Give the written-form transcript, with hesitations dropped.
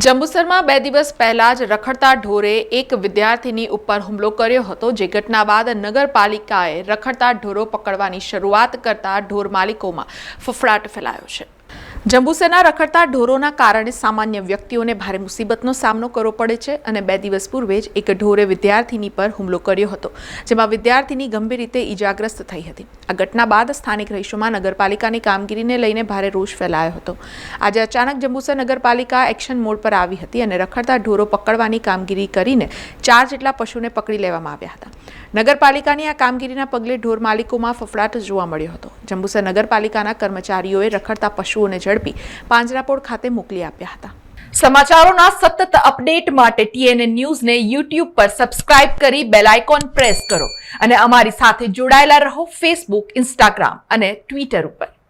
જંબુસરમાં 2 દિવસ પહેલા જ રખડતા ઢોરે એક વિદ્યાર્થીની ઉપર હુમલો કર્યો હતો, જે ઘટના બાદ નગરપાલિકાએ રખડતા ઢોરો પકડવાની શરૂઆત કરતા ઢોર માલિકોમાં ફફડાટ ફેલાયો છે। જંબુસરના રખડતા ઢોરોના કારણે સામાન્ય વ્યક્તિઓને ભારે મુસીબતનો સામનો કરવો પડે છે અને 2 દિવસ પૂર્વે જ એક ઢોરે વિદ્યાર્થીની પર હુમલો કર્યો હતો, જેમાં વિદ્યાર્થીની ગંભીર રીતે ઈજાગ્રસ્ત થઈ હતી। આ ઘટના બાદ સ્થાનિક રહીશોમાં નગરપાલિકાની કામગીરીને લઈને ભારે રોષ ફેલાયો હતો। આજે અચાનક જંબુસર નગરપાલિકા એક્શન મોડ પર આવી હતી અને રખડતા ઢોરો પકડવાની કામગીરી કરીને 4 જેટલા પશુને પકડી લેવામાં આવ્યા હતા। નગરપાલિકાની આ કામગીરીના પગલે ઢોર માલિકોમાં ફફડાટ જોવા મળ્યો હતો। જંબુસર નગરપાલિકાના કર્મચારીઓએ રખડતા પશુઓને ઝડપી પાંજરાપોળ ખાતે મોકલી આપ્યા હતા। સમાચારોના સતત અપડેટ માટે TNN ન્યૂઝને YouTube પર સબસ્ક્રાઇબ કરી બેલ આઇકોન પ્રેસ કરો અને અમારી સાથે જોડાયેલા રહો Facebook, Instagram અને Twitter ઉપર।